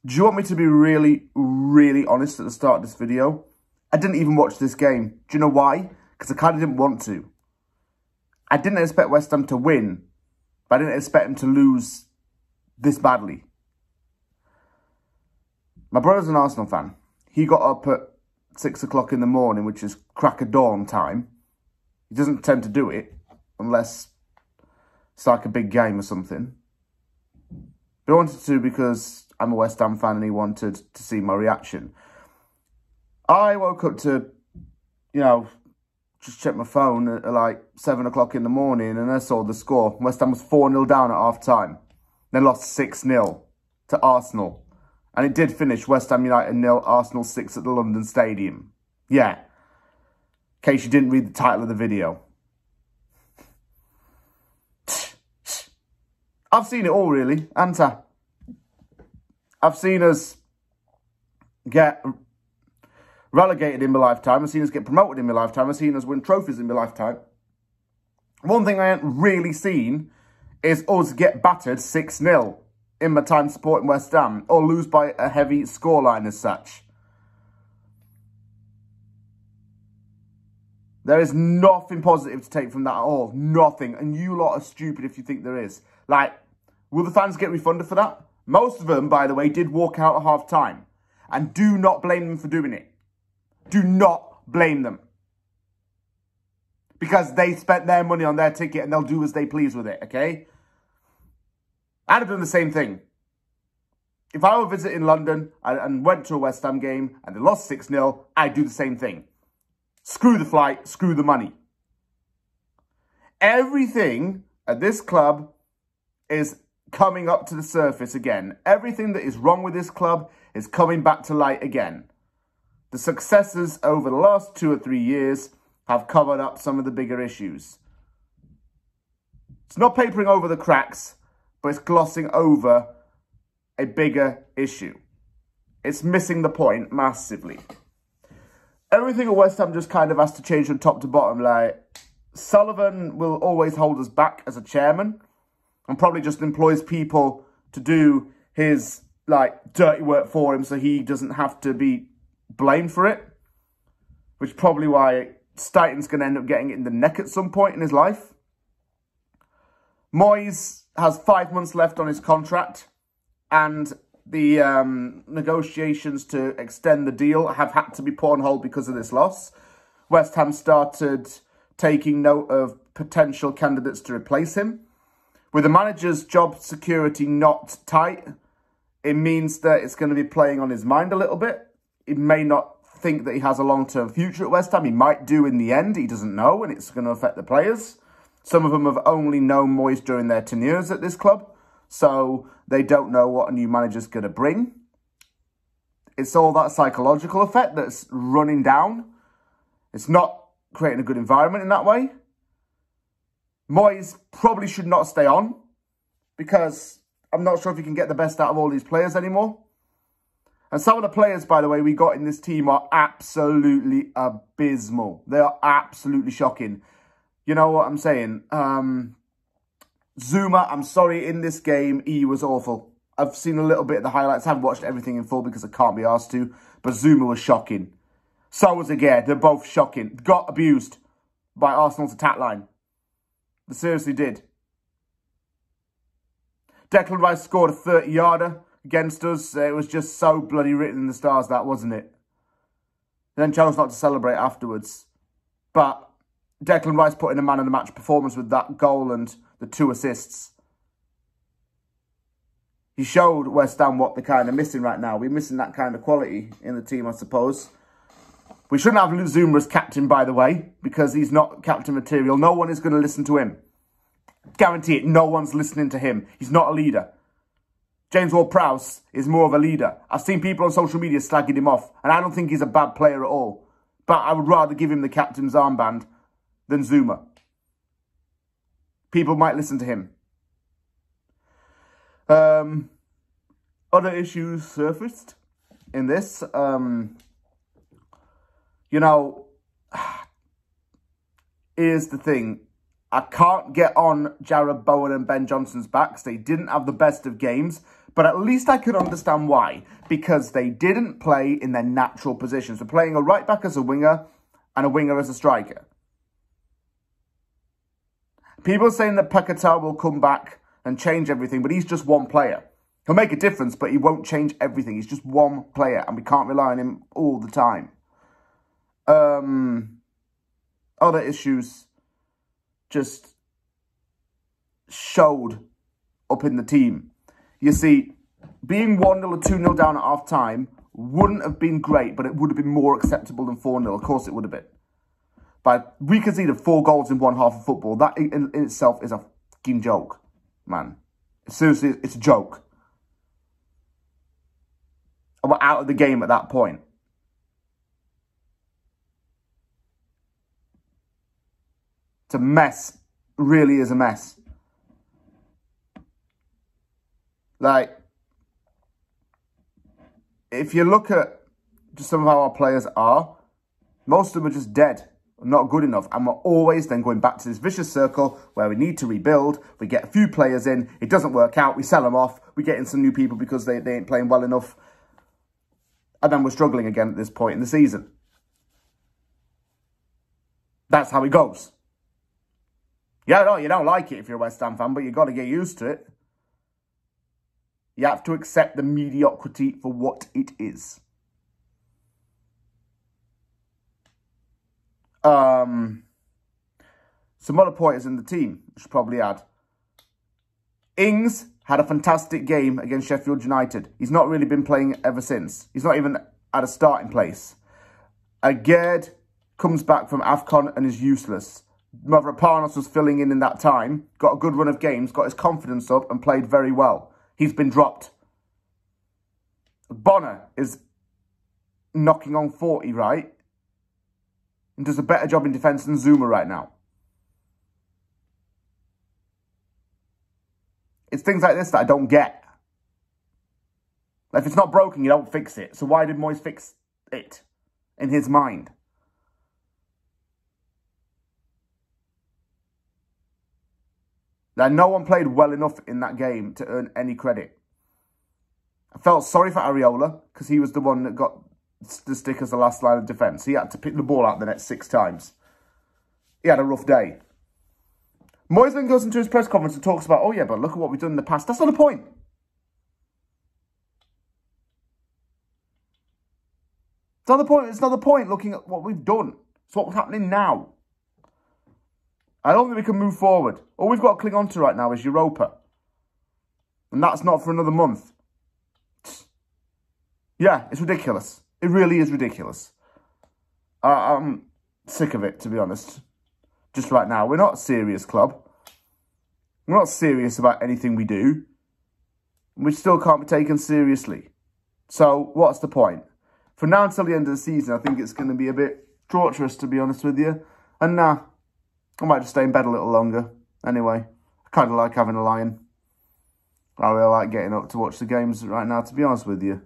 Do you want me to be really, really honest at the start of this video? I didn't even watch this game. Do you know why? Because I kind of didn't want to. I didn't expect West Ham to win, but I didn't expect them to lose this badly. My brother's an Arsenal fan. He got up at 6 o'clock in the morning, which is crack of dawn time. He doesn't tend to do it unless it's like a big game or something. But I wanted to because I'm a West Ham fan and he wanted to see my reaction. I woke up to, just check my phone at like 7 o'clock in the morning and I saw the score. West Ham was 4-0 down at half-time. Then lost 6-0 to Arsenal. And it did finish West Ham United 0, Arsenal 6 at the London Stadium. Yeah. In case you didn't read the title of the video. I've seen it all, really, haven't I? I've seen us get relegated in my lifetime. I've seen us get promoted in my lifetime. I've seen us win trophies in my lifetime. One thing I haven't really seen is us get battered 6-0 in my time supporting West Ham, or lose by a heavy scoreline as such. There is nothing positive to take from that at all. Nothing. And you lot are stupid if you think there is. Like, will the fans get refunded for that? Most of them, by the way, did walk out at half-time. And do not blame them for doing it. Do not blame them. Because they spent their money on their ticket and they'll do as they please with it, okay? I'd have done the same thing. If I were visiting London and went to a West Ham game and they lost 6-0, I'd do the same thing. Screw the flight, screw the money. Everything at this club is coming up to the surface again. Everything that is wrong with this club is coming back to light again. The successes over the last 2 or 3 years have covered up some of the bigger issues. It's not papering over the cracks, but it's glossing over a bigger issue. It's missing the point massively. Everything at West Ham just kind of has to change from top to bottom. Like, Sullivan will always hold us back as a chairman and probably just employs people to do his, dirty work for him so he doesn't have to be blamed for it. Which is probably why Steighton's going to end up getting it in the neck at some point in his life. Moyes has 5 months left on his contract, and the negotiations to extend the deal have had to be put on hold because of this loss. West Ham started taking note of potential candidates to replace him. With the manager's job security not tight, it means that it's going to be playing on his mind a little bit. He may not think that he has a long-term future at West Ham. He might do in the end. He doesn't know, and it's going to affect the players. Some of them have only known Moyes during their tenures at this club, so they don't know what a new manager's going to bring. It's all that psychological effect that's running down. It's not creating a good environment in that way. Moyes probably should not stay on because I'm not sure if he can get the best out of all these players anymore. And some of the players, by the way, we got in this team are absolutely abysmal. They are absolutely shocking. You know what I'm saying? Zuma, I'm sorry, in this game, he was awful. I've seen a little bit of the highlights. I haven't watched everything in full because I can't be asked to. But Zuma was shocking. So was Aguirre. They're both shocking. Got abused by Arsenal's attack line. They seriously did. Declan Rice scored a 30-yarder against us. It was just so bloody written in the stars, that, wasn't it? And then chose not to celebrate afterwards. But Declan Rice put in a man-of-the-match performance with that goal and the 2 assists. He showed West Ham what they're kind of missing right now. We're missing that kind of quality in the team, I suppose. We shouldn't have Zuma as captain, by the way, because he's not captain material. No one is going to listen to him. Guarantee it, no one's listening to him. He's not a leader. James Ward-Prowse is more of a leader. I've seen people on social media slagging him off, and I don't think he's a bad player at all. But I would rather give him the captain's armband than Zuma. People might listen to him. Other issues surfaced in this. Here's the thing. I can't get on Jarrod Bowen and Ben Johnson's backs. They didn't have the best of games, But at least I could understand why. Because they didn't play in their natural positions. They're playing a right back as a winger and a winger as a striker. People are saying that Paquetá will come back and change everything, but he's just one player. He'll make a difference, but he won't change everything. He's just one player, and we can't rely on him all the time. Other issues just showed up in the team. You see, being 1-0 or 2-0 down at half-time wouldn't have been great, but it would have been more acceptable than 4-0. Of course it would have been. But we conceded 4 goals in one half of football. That in itself is a fucking joke, man. Seriously, it's a joke. And we're out of the game at that point. It's a mess. It really is a mess. Like, if you look at just some of how our players are, most of them are just dead, not good enough. And we're always then going back to this vicious circle where we need to rebuild. We get a few players in. It doesn't work out. We sell them off. We get in some new people because they ain't playing well enough. And then we're struggling again at this point in the season. That's how it goes. Yeah, no, you don't like it if you're a West Ham fan, but you've got to get used to it. You have to accept the mediocrity for what it is. Some other pointers in the team, I should probably add. Ings had a fantastic game against Sheffield United. He's not really been playing ever since. He's not even at a starting place. Agerd comes back from AFCON and is useless. Mavropanos was filling in that time, got a good run of games, got his confidence up and played very well. He's been dropped. Bonner is knocking on 40, right? And does a better job in defence than Zuma right now. It's things like this that I don't get. Like, if it's not broken, you don't fix it. So why did Moyes fix it in his mind? Now, no one played well enough in that game to earn any credit. I felt sorry for Areola because he was the one that got the stick as the last line of defence. He had to pick the ball out the net 6 times. He had a rough day. Moyes then goes into his press conference and talks about, oh yeah, but look at what we've done in the past. That's not the point. It's not the point. It's not the point looking at what we've done. It's what's happening now. I don't think we can move forward. All we've got to cling on to right now is Europa. And that's not for another month. Yeah, it's ridiculous. It really is ridiculous. I'm sick of it, to be honest. Just right now. We're not a serious club. We're not serious about anything we do. We still can't be taken seriously. So, what's the point? From now until the end of the season, I think it's going to be a bit torturous, to be honest with you. And nah, I might just stay in bed a little longer. Anyway, I kind of like having a lion. I really like getting up to watch the games right now, to be honest with you.